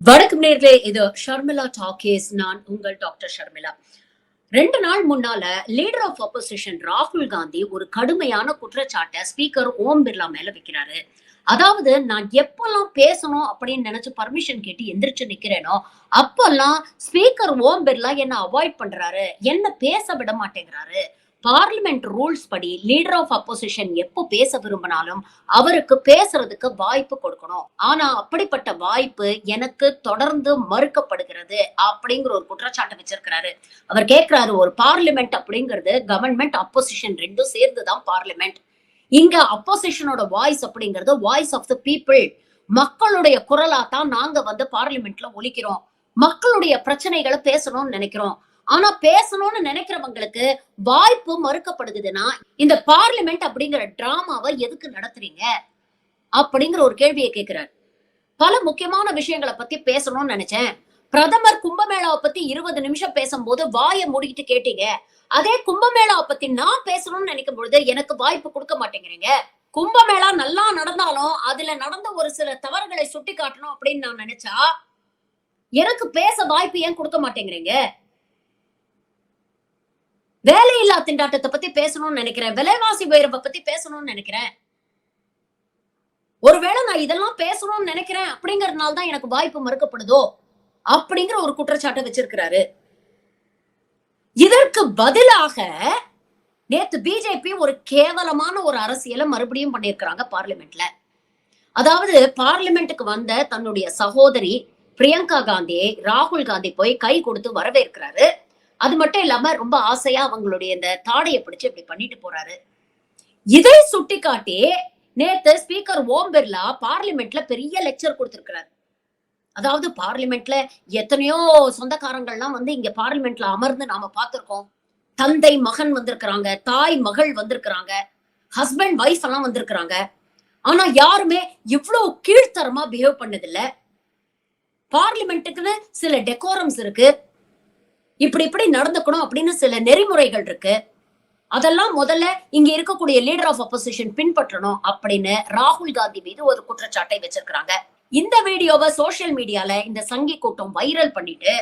வணக்கம் நேர்களே, இது ஷர்மிளா டாக்கீஸ். நான் உங்கள் டாக்டர் ஷர்மிளா. 2 நாள் முன்னால லீடர் ஆஃப் ஆப்போசிஷன் ராகுல் காந்தி ஒரு கடுமையான குற்றச்சாட்டை ஸ்பீக்கர் ஓம் பிர்லா மேல வைக்கிறாரு. அதாவது, நான் எப்பெல்லாம் பேசணும் அப்படின்னு நினைச்சு பர்மிஷன் கேட்டு எந்திரிச்சு நிக்கிறேனோ, அப்பெல்லாம் ஸ்பீக்கர் ஓம் பிர்லா என்ன அவாய்ட் பண்றாரு, என்ன பேச விட மாட்டேங்கிறாரு. பார்லிமெண்ட் ரூல்ஸ் படி லீடர் ஆஃப் அப்போசிஷன் எப்போ பேச விரும்பினாலும் அவருக்கு பேசுறதுக்கு வாய்ப்பு கொடுக்கணும். ஆனா அப்படிப்பட்ட வாய்ப்பு எனக்கு தொடர்ந்து மறுக்கப்படுகிறது அப்படிங்கிற ஒரு குற்றச்சாட்டு வச்சிருக்கிறாரு. அவர் கேட்கிறாரு, ஒரு பார்லிமெண்ட் அப்படிங்கிறது கவர்மெண்ட் அப்போசிஷன் ரெண்டும் சேர்ந்துதான் பார்லிமெண்ட். இங்க அப்போசிஷனோட வாய்ஸ் அப்படிங்கிறது வாய்ஸ் ஆஃப் த பீப்புள். மக்களுடைய குரலா தான் நாங்க பார்லிமெண்ட்ல ஒலிக்கிறோம். மக்களுடைய பிரச்சனைகளை பேசணும்னு நினைக்கிறோம். ஆனா பேசணும்னு நினைக்கிறவங்களுக்கு வாய்ப்பு மறுக்கப்படுதுன்னா, இந்த பார்லிமெண்ட் அப்படிங்கிற டிராமாவை எதுக்கு நடத்துறீங்க அப்படிங்கிற ஒரு கேள்வியை கேட்கிறார். பல முக்கியமான விஷயங்களை பத்தி பேசணும்னு நினைச்சேன். பிரதமர் கும்பமேளாவை பத்தி 20 நிமிஷம் பேசும்போது வாயை மூடிக்கிட்டு கேட்டீங்க. அதே கும்பமேளாவை பத்தி நான் பேசணும்னு நினைக்கும் பொழுது எனக்கு வாய்ப்பு கொடுக்க மாட்டேங்கிறீங்க. கும்பமேளா நல்லா நடந்தாலும் அதுல நடந்த ஒரு சில தவறுகளை சுட்டி காட்டணும் அப்படின்னு நான் நினைச்சா எனக்கு பேச வாய்ப்பு ஏன் கொடுக்க மாட்டேங்கிறீங்க? வேலையில்லா திண்டாட்டத்தை பத்தி பேசணும்னு நினைக்கிறேன். விலைவாசி உயர்வை பத்தி பேசணும்னு நினைக்கிறேன். ஒருவேளை நான் இதெல்லாம் பேசணும்னு நினைக்கிறேன் அப்படிங்கறதுனால தான் எனக்கு வாய்ப்பு மறுக்கப்படுதோ அப்படிங்கிற ஒரு குற்றச்சாட்டை வச்சிருக்கிறாரு. இதற்கு பதிலாக நேத்து பிஜேபி ஒரு கேவலமான ஒரு அரசியலை மறுபடியும் பண்ணியிருக்கிறாங்க பார்லிமெண்ட்ல. அதாவது, பார்லிமெண்ட்டுக்கு வந்த தன்னுடைய சகோதரி பிரியங்கா காந்தியை ராகுல் காந்தி போய் கை கொடுத்து வரவேற்கிறாரு. அது மட்டும் இல்லாம ரொம்ப ஆசையா அவங்களுடைய இந்த தாடையை பிடிச்சு இப்படி பண்ணிட்டு போறாரு. இதை சுட்டிக்காட்டி நேத்து ஸ்பீக்கர் ஓம் பிர்லா பார்லிமெண்ட்ல பெரிய லெக்சர் கொடுத்திருக்கிறார். அதாவது, பார்லிமெண்ட்ல எத்தனையோ சொந்தக்காரங்கள்லாம் இங்க பார்லிமெண்ட்ல அமர்ந்து நாம பார்த்திருக்கோம். தந்தை மகன் வந்திருக்கிறாங்க, தாய் மகள் வந்திருக்கிறாங்க, ஹஸ்பண்ட் வைஃப் எல்லாம் வந்திருக்கிறாங்க. ஆனா யாருமே இவ்வளவு கீழ்த்தரமா பிஹேவ் பண்ணதில்ல. பார்லிமெண்ட்டுக்குன்னு சில டெக்கோரம்ஸ் இருக்கு, இப்படி இப்படி நடந்துக்கணும் அப்படின்னு சில நெறிமுறைகள் இருக்கு. அதெல்லாம் முதல்ல இங்க இருக்கக்கூடிய லீடர் ஆஃப் அப்போசிஷன் பின்பற்றணும் அப்படின்னு ராகுல் காந்தி மீது ஒரு குற்றச்சாட்டை வச்சிருக்காங்க. இந்த வீடியோவை சோசியல் மீடியால இந்த சங்கி கூட்டம் வைரல் பண்ணிட்டு,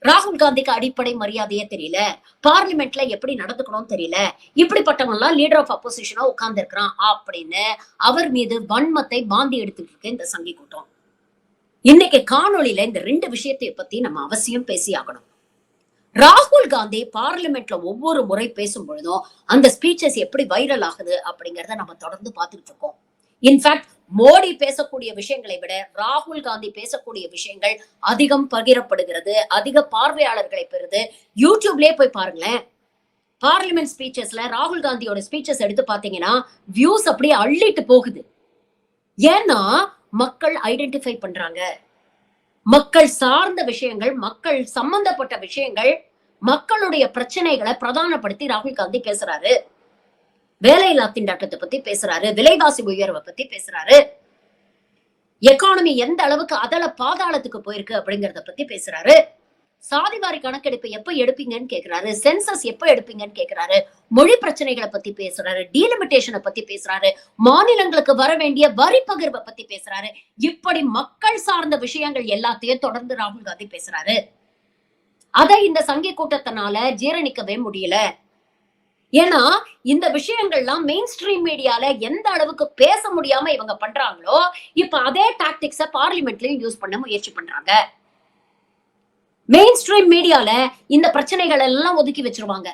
ராகுல் காந்திக்கு அடிப்படை மரியாதையே தெரியல, பார்லிமெண்ட்ல எப்படி நடந்துக்கணும் தெரியல, இப்படிப்பட்டவங்க எல்லாம் லீடர் ஆஃப் அப்போசிஷனா உட்கார்ந்து இருக்கிறான் அப்படின்னு அவர் மீது வன்மத்தை பாந்தி எடுத்துட்டு இருக்கு இந்த சங்கி கூட்டம். இன்னைக்கு காணொளியில இந்த 2 விஷயத்தை பத்தி நம்ம அவசியம் பேசி ஆகணும். ராகுல் காந்தி பார்லிமெண்ட்ல ஒவ்வொரு முறை பேசும் பொழுதும் அந்த ஸ்பீச்சஸ் எப்படி வைரல் ஆகுது அப்படிங்கறத நம்ம தொடர்ந்து பார்த்துட்டு இருக்கோம். இன்ஃபேக்ட், மோடி பேசக்கூடிய விஷயங்களை விட ராகுல் காந்தி பேசக்கூடிய விஷயங்கள் அதிகம் பகிரப்படுகிறது, அதிக பார்வையாளர்களை பெறுது. யூடியூப்லயே போய் பாருங்களேன். பார்லிமெண்ட் ஸ்பீச்சஸ்ல ராகுல் காந்தியோட ஸ்பீச்சஸ் எடுத்து பாத்தீங்கன்னா வியூஸ் அப்படியே அள்ளிட்டு போகுது. ஏன்னா மக்கள் ஐடென்டிஃபை பண்றாங்க. மக்கள் சார்ந்த விஷயங்கள், மக்கள் சம்பந்தப்பட்ட விஷயங்கள், மக்களுடைய பிரச்சனைகளை பிரதானப்படுத்தி ராகுல் காந்தி பேசுறாரு. வேலையில்லா திண்டாட்டத்தை பத்தி பேசுறாரு, விலைவாசி உயர்வை பத்தி பேசுறாரு, எக்கானமி எந்த அளவுக்கு அதல பாதாளத்துக்கு போயிருக்கு அப்படிங்கறத பத்தி பேசுறாரு. சாதிவாரி கணக்கெடுப்பு எப்ப எடுப்பீங்கன்னு கேக்குறாரு, சென்சஸ் எப்ப எடுப்பீங்கன்னு கேக்குறாரு, மொழி பிரச்சனைகளை பத்தி பேசுறாரு, டீலிமிட்டேஷனை பத்தி பேசுறாரு, மாநிலங்களுக்கு வர வேண்டிய வரி பகிர்வை பத்தி பேசுறாரு. இப்படி மக்கள் சார்ந்த விஷயங்கள் எல்லாத்தையும் தொடர்ந்து ராகுல் காந்தி பேசுறாரு. அதை இந்த சங்கி கூட்டத்தினால ஜீரணிக்கவே முடியல. ஏன்னா இந்த விஷயங்கள்லாம் மெயின் ஸ்ட்ரீம் மீடியால எந்த அளவுக்கு பேச முடியாம இவங்க பண்றாங்களோ, இப்ப அதே டாக்டிக்ஸ பார்லிமெண்ட்லயும் யூஸ் பண்ண முயற்சி பண்றாங்க. மெயின் ஸ்ட்ரீம் மீடியால இந்த பிரச்சனைகள் எல்லாம் ஒதுக்கி வச்சிருவாங்க.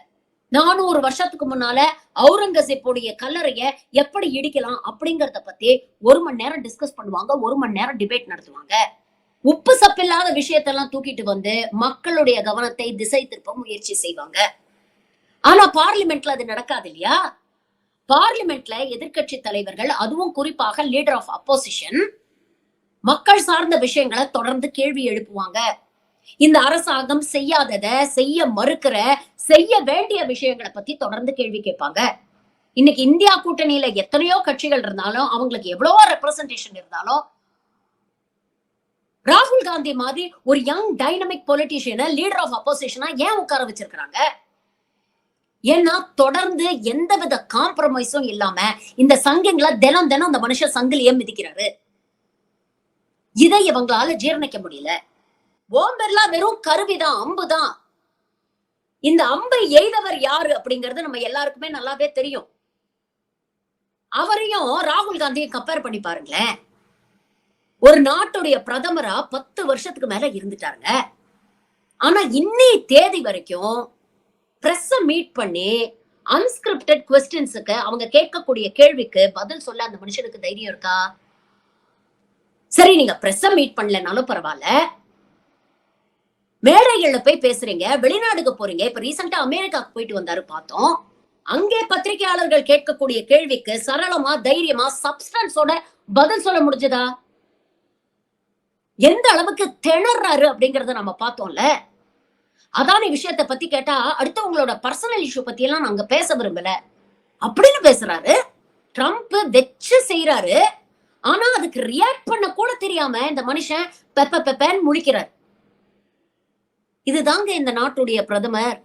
400 வருஷத்துக்கு முன்னால அவுரங்கசீப்புடைய கல்லறைய எப்படி இடிக்கலாம் அப்படிங்கறத பத்தி 1 மணி நேரம் டிஸ்கஸ் பண்ணுவாங்க, 1 மணி நேரம் டிபேட் நடத்துவாங்க. உப்பு சப்பில்லாத விஷயத்தெல்லாம் தூக்கிட்டு மக்களுடைய கவனத்தை திசை திருப்ப முயற்சி செய்வாங்க. ஆனா பார்லிமெண்ட்ல அது நடக்காது இல்லையா? பார்லிமெண்ட்ல எதிர்க்கட்சி தலைவர்கள், அதுவும் குறிப்பாக லீடர் ஆஃப் அப்போசிஷன், மக்கள் சார்ந்த விஷயங்களை தொடர்ந்து கேள்வி எழுப்புவாங்க. இந்த அரசாங்கம் செய்யாதத செய்ய மறுக்கிற, செய்ய வேண்டிய விஷயங்களை பத்தி தொடர்ந்து கேள்வி கேட்பாங்க. இன்னைக்கு இந்தியா கூட்டணியில எத்தனையோ கட்சிகள் இருந்தாலும், அவங்களுக்கு எவ்வளவோ ரெப்ரசன்டேஷன் இருந்தாலும், ராகுல் காந்தி மாதிரி ஒரு யங் டைனமிக் பொலிட்டீஷியனை லீடர் ஆஃப் அப்போசிஷனா ஏன் உட்கார வச்சிருக்கிறாங்க? ஏன்னா தொடர்ந்து எந்தவித காம்ப்ரமைஸும் இல்லாம இந்த சங்கிங்களை தினம் தினம் அந்த மனுஷன் சங்கிலியே மிதிக்கிறாரு. இதை இவங்களால ஜீரணிக்க முடியல. ஓம் பிர்லா வெறும் கருவிதான், அம்புதான். இந்த அம்பை எய்தவர் யாரு அப்படிங்கறது நம்ம எல்லாருக்குமே நல்லாவே தெரியும். அவரையும் ராகுல் காந்தியும் கம்பேர் பண்ணி பாருங்களேன். ஒரு நாட்டுடைய பிரதமரா 10 வருஷத்துக்கு மேல இருந்துட்டாருங்க. ஆனா இன்னி தேதி வரைக்கும் பிரஸ் மீட் பண்ணி அன்ஸ்கிரிப்டட் கொஸ்டின்ஸுக்கு அவங்க கேட்கக்கூடிய கேள்விக்கு பதில் சொல்ல அந்த மனுஷனுக்கு தைரியம் இருக்கா? சரி, நீங்க பிரஸ் மீட் பண்ணலனாலும் பரவாயில்ல, மேடைகள்ல போய் பேசுறீங்க, வெளிநாடுக்கு போறீங்க. இப்ப ரீசெண்டா அமெரிக்காவுக்கு போயிட்டு வந்தாரு பார்த்தோம். அங்கே பத்திரிகையாளர்கள் கேட்கக்கூடிய கேள்விக்கு சரளமா, தைரியமா, சப்ஸ்டன்ஸோட பதில் சொல்ல முடிஞ்சதா? எந்த அளவுக்கு திணறாரு அப்படிங்கறத நம்ம பார்த்தோம்ல. அதானி விஷயத்தை பத்தி கேட்டா அடுத்தவங்களோட பர்சனல் இஷ்யூ பத்தி எல்லாம் நாங்க பேச விரும்பல அப்படின்னு பேசுறாரு. ட்ரம்ப் வெச்சு செய்யறாரு. ஆனா அதுக்கு ரியாக்ட் பண்ண கூட தெரியாம இந்த மனுஷன் பெப்ப பெப்பன்னு முழிக்கிறார். இதுதாங்க இந்த நாட்டுடைய பிரதமர்.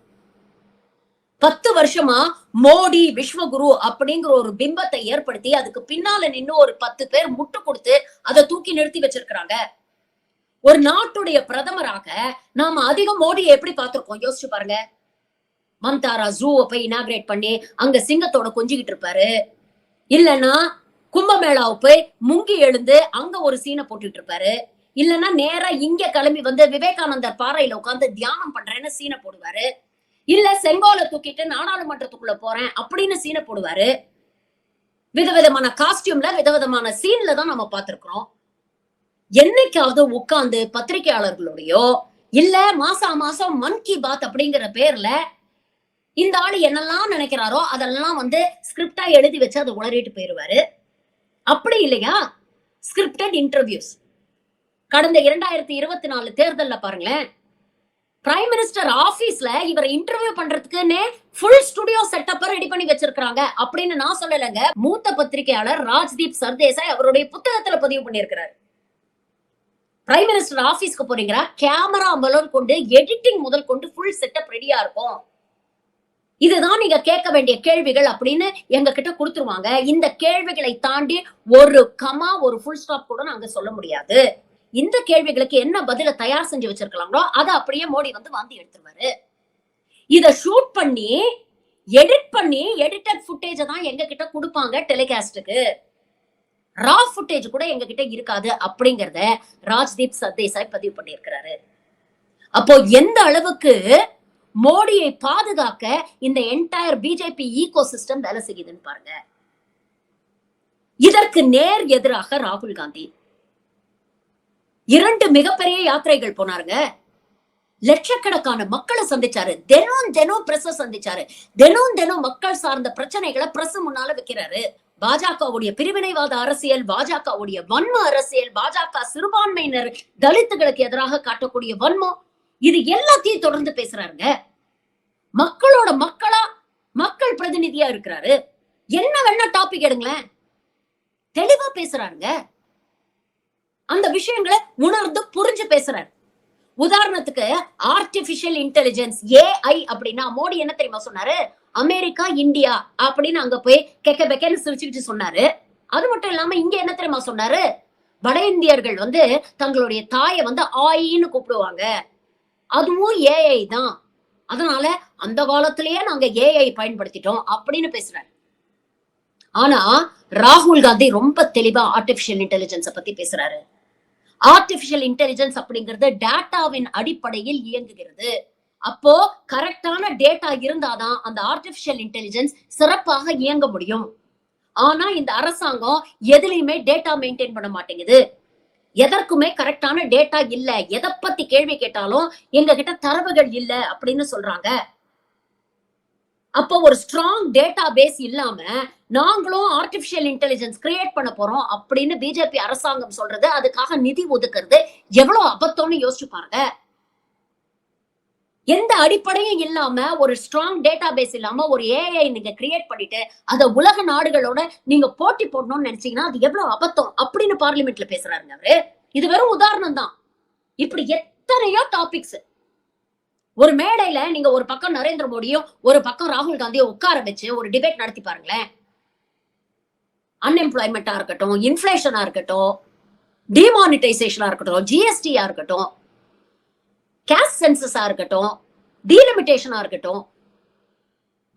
10 வருஷமா மோடி விஸ்வகுரு அப்படிங்கிற ஒரு பிம்பத்தை ஏற்படுத்தி அதுக்கு பின்னால நின்னு ஒரு 10 பேர் முட்டு கொடுத்து அதை தூக்கி நிறுத்தி வச்சிருக்கிறாங்க. ஒரு நாட்டுடைய பிரதமராக நாம அதிகம் மோடியை எப்படி பார்த்திருக்கோம் யோசிச்சு பாருங்க. மந்தாரா ஜூவை போய் இனாகிரேட் பண்ணி அங்க சிங்கத்தோட கொஞ்சிக்கிட்டு இருப்பாரு. இல்லன்னா கும்பமேளாவை போய் முங்கி எழுந்து அங்க ஒரு சீனை போட்டுட்டு இருப்பாரு. இல்லன்னா நேரா இங்க கிளம்பி வந்து விவேகானந்தர் பாறையில உட்கார்ந்து தியானம் பண்றேன்னு சீனை போடுவாரு. இல்ல செங்கோலை தூக்கிட்டு நாடாளுமன்றத்துக்குள்ள போறேன் அப்படின்னு சீனை போடுவாரு. விதவிதமான காஸ்டியூம்ல விதவிதமான சீன்ல தான் நம்ம பார்த்திருக்கிறோம். என்னைக்காவது உட்கார்ந்து பத்திரிகையாளர்களோடயோ இல்ல மாசம் மன் கி பாத் அப்படிங்கிற பேர்ல இந்த ஆளு என்னெல்லாம் நினைக்கிறாரோ அதெல்லாம் வந்து ஸ்கிரிப்டா எழுதி வச்சு அதை உளறிட்டு போயிருவாரு. அப்படி இல்லையா ஸ்கிரிப்டட் இன்டர்வியூஸ். கடந்த 2024 தேர்தல்ல பாருங்களேன், பிரைம் மினிஸ்டர் ஆபீஸ்ல இவரை இன்டர்வியூ பண்றதுக்குன்னு ஃபுல் ஸ்டுடியோ செட்டப் ரெடி பண்ணி வச்சிருக்காங்க அப்படின்னு நான் சொல்லலங்க. மூத்த பத்திரிகையாளர் ராஜ்தீப் சர்தேசாய் அவருடைய புத்தகத்துல பதிவு பண்ணியிருக்கிறார். பிரைம் மினிஸ்டர் ஆபீஸ்க்கு போறீங்களா, கேமரா முதல் கொண்டு எடிட்டிங் முதல் கொண்டு ஃபுல் செட்டப் ரெடியா இருக்கும். இதுதான் நீங்க கேட்க வேண்டிய கேள்விகள் அப்படின்னு எங்க கிட்ட கொடுத்துருவாங்க. இந்த கேள்விகளை தாண்டி ஒரு கமா ஒரு ஃபுல் ஸ்டாப் கூட நாங்க சொல்ல முடியாது. இந்த கேள்விகளுக்கு என்ன பதில தயார் செஞ்சு வச்சிருக்கலாங்களோ அதை அப்படியே மோடி வந்து வாந்தி எடுத்துருவாரு. இத ஷூட் பண்ணி எடிட் பண்ணி எடிட்டட் ஃபுட்டேஜ தான் எங்க கிட்ட கொடுப்பாங்க டெலிகாஸ்டுக்கு. ரா ஃபுட்டேஜ் கூட எங்க கிட்ட இருக்காது அப்படிங்கறத ராஜ்தீப் சர்தேசாய் பதிவு பண்ணியிருக்கிறாரு. அப்போ எந்த அளவுக்கு மோடியை பாதுகாக்க இந்த என்டையர் பிஜேபி ஈகோ சிஸ்டம் வேலை செய்யுதுன்னு பாருங்க. இதற்கு நேர் எதிராக ராகுல் காந்தி 2 மிகப்பெரிய யாத்திரைகள் போனாருங்க. லட்சக்கணக்கான மக்களை சந்திச்சாரு. தினம் பிரஸ் சந்திச்சாரு. தினம் மக்கள் சார்ந்த பிரச்சனைகளை பிரஸ் முன்னால வைக்கிறாரு. பாஜகவுடைய பிரிவினைவாத அரசியல், பாஜகவுடைய வன்ம அரசியல், பாஜக சிறுபான்மையினர் தலித்துகளுக்கு எதிராக காட்டக்கூடிய வன்மம், இது எல்லாத்தையும் தொடர்ந்து பேசுறாருங்க. மக்களோட மக்கள் பிரதிநிதியா இருக்கிறாரு. என்ன வேணா டாபிக் எடுங்களேன், தெளிவா பேசுறாருங்க. அந்த விஷயங்களை உணர்ந்து புரிஞ்சு பேசுறாரு. உதாரணத்துக்கு ஆர்டிபிஷியல் இன்டெலிஜென்ஸ் ஏஐ அப்படின்னா மோடி என்ன தெரியுமா சொன்னாரு? அமெரிக்கா இந்தியா அப்படின்னு அங்க போய் கெக்க பெக்கன்னு சிரிச்சுக்கிட்டு சொன்னாரு. அது மட்டும் இல்லாம இங்க என்ன தெரியுமா சொன்னாரு? வட இந்தியர்கள் வந்து தங்களுடைய தாயை வந்து ஆயின்னு கூப்பிடுவாங்க, அதுவும் ஏஐ தான், அதனால அந்த காலத்திலேயே நாங்க ஏஐ பயன்படுத்திட்டோம் அப்படின்னு பேசுறாரு. ஆனா ராகுல் காந்தி ரொம்ப தெளிவா ஆர்டிபிஷியல் இன்டெலிஜென்ஸ பத்தி பேசுறாரு. ஆர்டிபிஷியல் இன்டெலிஜென்ஸ் அப்படிங்கிறது டேட்டாவின் அடிப்படையில் இயங்குகிறது. அப்போ கரெக்டான டேட்டா இருந்தாதான் அந்த ஆர்டிபிஷியல் இன்டெலிஜென்ஸ் சிறப்பாக இயங்க முடியும். ஆனா இந்த அரசாங்கம் எதுலயுமே டேட்டா மெயின்டைன் பண்ண மாட்டேங்குது. எதற்குமே கரெக்டான டேட்டா இல்ல. எதை பத்தி கேள்வி கேட்டாலும் எங்க கிட்ட தரவுகள் இல்ல அப்படின்னு சொல்றாங்க. அப்போ ஒரு ஸ்ட்ராங் டேட்டா பேஸ் இல்லாம நாங்களும் ஆர்டிபிஷியல் இன்டெலிஜென்ஸ் கிரியேட் பண்ண போறோம் அப்படின்னு பிஜேபி அரசாங்கம் சொல்றது, அதுக்காக நிதி ஒதுக்குறது எவ்வளவு அபத்தம்னு யோசிச்சு பாருங்க. எந்த அடிப்படையும் இல்லாம ஒரு ஸ்ட்ராங் டேட்டா பேஸ் இல்லாம ஒரு ஏஐ நீங்க கிரியேட் பண்ணிட்டு அத உலக நாடுகளோட நீங்க போட்டி போடணும்னு நினைச்சீங்கன்னா அது எவ்வளவு அபத்தம் அப்படின்னு பார்லிமெண்ட்ல பேசுறாருங்க அவரு. இது வெறும் உதாரணம் தான். இப்படி எத்தனையோ டாபிக்ஸ். ஒரு மேடையில நீங்க ஒரு பக்கம் நரேந்திர மோடியும் ஒரு பக்கம் ராகுல் காந்தியும் உட்கார வச்சு ஒரு டிபேட் நடத்தி பாருங்களேன். அன்எம்ப்ளாய்மெண்டா இருக்கட்டும், இன்ஃபிளேஷனா இருக்கட்டும், டிமானிட்டைசேஷனா இருக்கட்டும், ஜிஎஸ்டியா இருக்கட்டும், கேஸ்ட் சென்சஸா இருக்கட்டும், டீலிமிட்டேஷனா இருக்கட்டும்,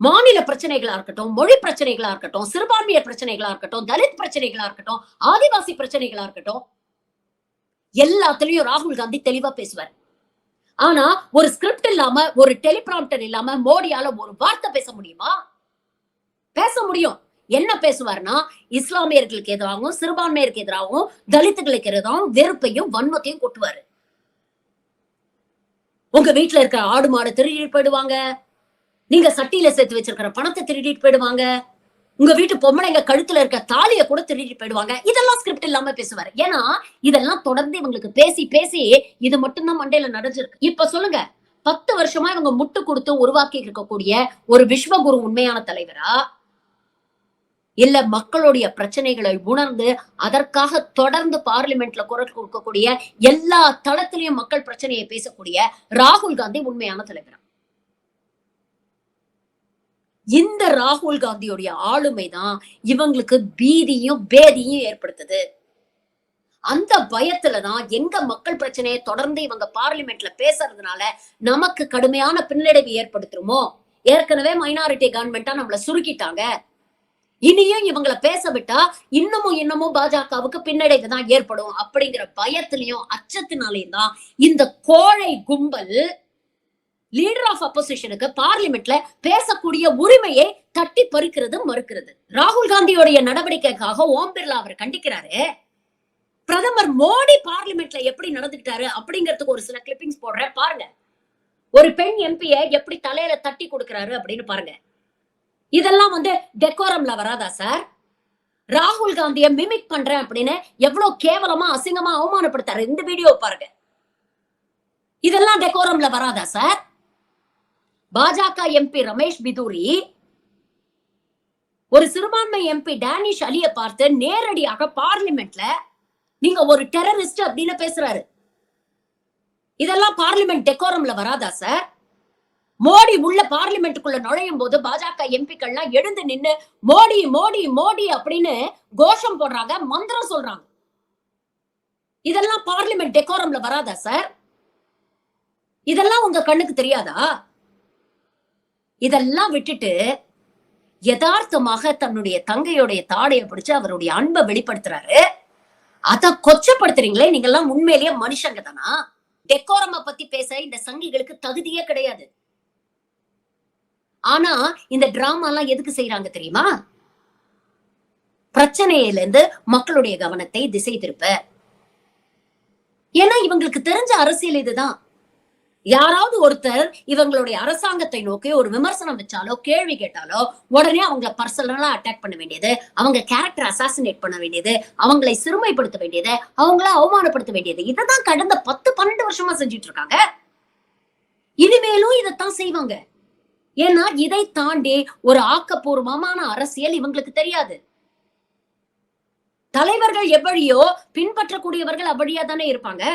மாநில பிரச்சனைகளா இருக்கட்டும், மொழி பிரச்சனைகளா இருக்கட்டும், சிறுபான்மையர் பிரச்சனைகளா இருக்கட்டும், தலித் பிரச்சனைகளா இருக்கட்டும், ஆதிவாசி பிரச்சனைகளா இருக்கட்டும், எல்லாத்துலயும் ராகுல் காந்தி தெளிவா பேசுவார். ஆனா ஒரு ஸ்கிரிப்ட் இல்லாம, ஒரு டெலிபிராம்ப்டர் இல்லாம மோடியால ஒரு வார்த்தை பேச முடியுமா? பேச முடியும். என்ன பேசுவார்னா, இஸ்லாமியர்களுக்கு எதிராகவும், சிறுபான்மையருக்கு எதிராகவும், தலித்துகளுக்கு எதிராகவும் வெறுப்பையும் வன்மத்தையும் கொட்டுவாரு. உங்க வீட்டுல இருக்கிற ஆடு மாடு திருடிட்டு போயிடுவாங்க. நீங்க சட்டியில சேர்த்து வச்சிருக்கிற பணத்தை திருடிட்டு போயிடுவாங்க. உங்க வீட்டு பொம்பளைங்க கழுத்துல இருக்க தாலிய கூட திருடிட்டு போயிடுவாங்க. இதெல்லாம் ஸ்கிரிப்ட் இல்லாம பேசுவாரு. ஏன்னா இதெல்லாம் தொடர்ந்து இவங்களுக்கு பேசி பேசி இது மட்டும்தான் மண்டையில நடந்திருக்கு. இப்ப சொல்லுங்க, 10 வருஷமா இவங்க முட்டு கொடுத்து உருவாக்கி இருக்கக்கூடிய ஒரு விஸ்வகுரு உண்மையான தலைவரா, இல்ல மக்களுடைய பிரச்சனைகளை உணர்ந்து அதற்காக தொடர்ந்து பார்லிமெண்ட்ல குரல் கொடுக்கக்கூடிய, எல்லா தளத்திலையும் மக்கள் பிரச்சனையை பேசக்கூடிய ராகுல் காந்தி உண்மையான தலைவரா? இந்த ராகுல் காந்தியுடைய ஆளுமைதான் இவங்களுக்கு பீதியும் பேதியும் ஏற்படுத்துது. அந்த பயத்துலதான் எங்க மக்கள் பிரச்சனையை தொடர்ந்து இவங்க பார்லிமெண்ட்ல பேசுறதுனால நமக்கு கடுமையான பின்னடைவு ஏற்படுத்துமோ. ஏற்கனவே மைனாரிட்டி கவர்மெண்டா நம்மள சுருக்கிட்டாங்க. இனியும் இவங்களை பேச விட்டா இன்னமும் பாஜகவுக்கு பின்னடைவு தான் ஏற்படும் அப்படிங்கிற பயத்திலையும் அச்சத்தினாலையும் தான் இந்த கோழை கும்பல் லீடர் ஆஃப் அப்போசிஷனுக்கு பார்லிமெண்ட்ல பேசக்கூடிய உரிமையை தட்டி பறிக்கிறது மறுக்கிறது. ராகுல் காந்தியோடைய நடவடிக்கைக்காக ஓம் பிர்லா அவர் கண்டிக்கிறாரு. பிரதமர் மோடி பார்லிமெண்ட்ல எப்படி நடந்துக்கிட்டாரு அப்படிங்கிறதுக்கு ஒரு சில கிளிப்பிங்ஸ் போடுறேன் பாருங்க. ஒரு பெண் எம்பியை எப்படி தலையில தட்டி கொடுக்கிறாரு அப்படின்னு பாருங்க. இதெல்லாம் டெக்கோரம்ல வராதா சார்? ராகுல் காந்திய மிமிக் பண்றேன் அப்படின்னு எவ்வளவு கேவலமா அசிங்கமா அவமானப்படுத்தாரு. இந்த வீடியோ பாருங்க. இதெல்லாம் டெக்கோரம்ல வராதா சார்? பாஜக எம்பி ரமேஷ் பிதுரி ஒரு சிறுபான்மை எம்பி டேனிஷ் அலியை பார்த்து நேரடியாக பார்லிமெண்ட்ல நீங்க ஒரு டெரரிஸ்ட் அப்படின்னு பேசுறாரு. இதெல்லாம் பார்லிமெண்ட் டெக்கோரம்ல வராதா சார்? மோடி உள்ள பார்லிமெண்ட்டுக்குள்ள நுழையும் போது பாஜக எம்பிக்கள்லாம் எழுந்து நின்னு மோடி மோடி மோடி அப்படின்னு கோஷம் போடுறாங்க, மந்திரம் சொல்றாங்க. இதெல்லாம் பார்லிமெண்ட் டெக்கோரம்ல வராதா சார்? இதெல்லாம் உங்க கண்ணுக்கு தெரியாதா? இதெல்லாம் விட்டுட்டு யதார்த்தமாக தன்னுடைய தங்கையுடைய தாடைய பிடிச்சு அவருடைய அன்பை வெளிப்படுத்துறாரு. அத கொச்சப்படுத்துறீங்களே, நீங்க எல்லாம் உண்மையிலேயே மனுஷங்க தானா? டெக்கோரம பத்தி பேச இந்த சங்கிகளுக்கு தகுதியே கிடையாது. ஆனா இந்த டிராமா எல்லாம் எதுக்கு செய்யறாங்க தெரியுமா? பிரச்சனையில இருந்து மக்களுடைய கவனத்தை திசை திருப்ப. ஏன்னா இவங்களுக்கு தெரிஞ்ச அரசியல் இதுதான். யாராவது ஒருத்தர் இவங்களுடைய அரசாங்கத்தை நோக்கி ஒரு விமர்சனம் வச்சாலோ கேள்வி கேட்டாலோ உடனே அவங்களை பர்சனலா அட்டாக் பண்ண வேண்டியது, அவங்க கேரக்டர் அசாசினேட் பண்ண வேண்டியது, அவங்களை சிறுமைப்படுத்த வேண்டியது, அவங்கள அவமானப்படுத்த வேண்டியது, இதைதான் கடந்த 10-12 வருஷமா செஞ்சுட்டு இருக்காங்க. இனிமேலும் இதைத்தான் செய்வாங்க. ஏன்னா இதை தாண்டி ஒரு ஆக்கப்பூர்வமான அரசியல் இவங்களுக்கு தெரியாது. தலைவர்கள் எவ்வழியோ பின்பற்றக்கூடியவர்கள் அவ்வழியா தானே இருப்பாங்க.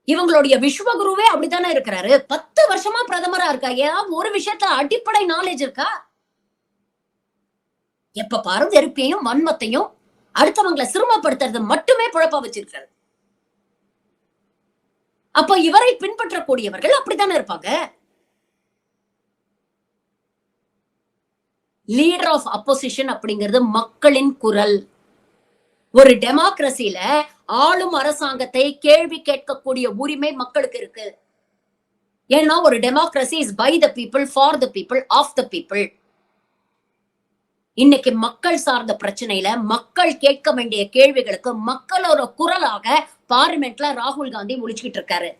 இவங்களுடைய விஸ்வகுருவே அப்படித்தானே இருக்கிறாரு. 10 வருஷமா பிரதமரா இருக்கா. ஏதாவது ஒரு விஷயத்துல அடிப்படை நாலேஜ் இருக்கா? எப்ப பாரு வெறுப்பையும் வன்மத்தையும் அடுத்தவங்களை சிரமப்படுத்துறது மட்டுமே குழப்பா வச்சிருக்காரு. அப்ப இவரை பின்பற்றக்கூடியவர்கள் அப்படித்தானே இருப்பாங்க. லீடர் ஆஃப் அப்போசிஷன் அப்படிங்கிறது மக்களின் குரல். ஒரு டெமோக்ரஸில ஆளும் அரசாங்கத்தை கேள்வி கேட்கக்கூடிய உரிமை மக்களுக்கு இருக்கு. ஏன்னா ஒரு democracy is by the people, for the people, of the people. இன்னைக்கு மக்கள் சார்ந்த பிரச்சனையில மக்கள் கேட்க வேண்டிய கேள்விகளுக்கு மக்களோட குரலாக பார்லிமெண்ட்ல ராகுல் காந்தி முழிச்சுக்கிட்டு இருக்காரு.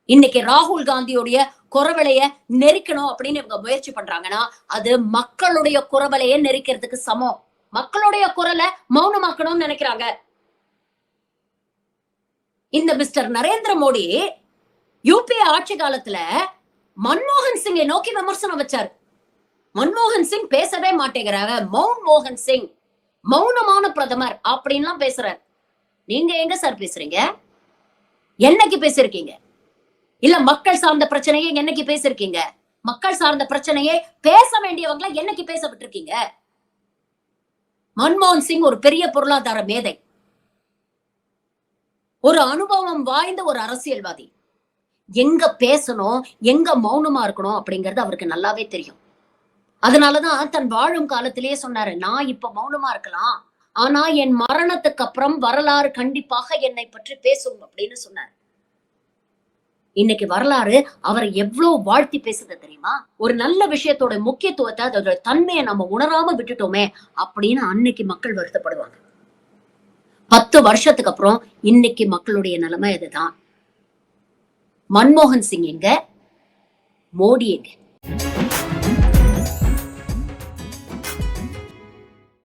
இன்னைக்கு ராகுல் காந்தியோடைய குரவலைய நெரிக்கணும் அப்படின்னு இவங்க முயற்சி பண்றாங்கன்னா அது மக்களுடைய குரவலைய நெரிக்கிறதுக்கு சமம். மக்களுடைய குரலை மௌனமாக்கணும்னு நினைக்கிறாங்க. இந்த மிஸ்டர் நரேந்திர மோடி யூபிஏ ஆட்சி காலத்துல மன்மோகன் சிங்கை நோக்கி விமர்சனம் வச்சாரு. மன்மோகன் சிங் பேசவே மாட்டேங்கிறாங்க, மன்மோகன் சிங் மௌனமான பிரதமர் அப்படின்லாம் பேசுறாரு. நீங்க எங்க சார் பேசுறீங்க? என்னைக்கு பேசிருக்கீங்க? இல்ல மக்கள் சார்ந்த பிரச்சனையை என்னைக்கு பேசிருக்கீங்க? மக்கள் சார்ந்த பிரச்சனையை பேச வேண்டியவங்கள என்னைக்கு பேச விட்டுருக்கீங்க? மன்மோகன் சிங் ஒரு பெரிய பொருளாதார மேதை, ஒரு அனுபவம் வாய்ந்த ஒரு அரசியல்வாதி. எங்க பேசணும், எங்க மௌனமா இருக்கணும் அப்படிங்கிறது அவருக்கு நல்லாவே தெரியும். அதனாலதான் தன் வாழும் காலத்திலேயே சொன்னாரு, நான் இப்ப மௌனமா இருக்கலாம், ஆனா என் மரணத்துக்கு அப்புறம் வரலாறு கண்டிப்பாக என்னை பற்றி பேசும் அப்படின்னு சொன்னார். இன்னைக்கு வரலாறு அவரை எவ்வளவு வாழ்த்தி பேசுது தெரியுமா? ஒரு நல்ல விஷயத்தோட முக்கியத்துவத்தை, அதோட தன்மையை நம்ம உணராம விட்டுட்டோமே அப்படின்னு அன்னைக்கு மக்கள் வருத்தப்படுவாங்க. 10 வருஷத்துக்கு அப்புறம் இன்னைக்கு மக்களுடைய நிலைமை இதுதான். மன்மோகன் சிங் எங்க, மோடி எங்க?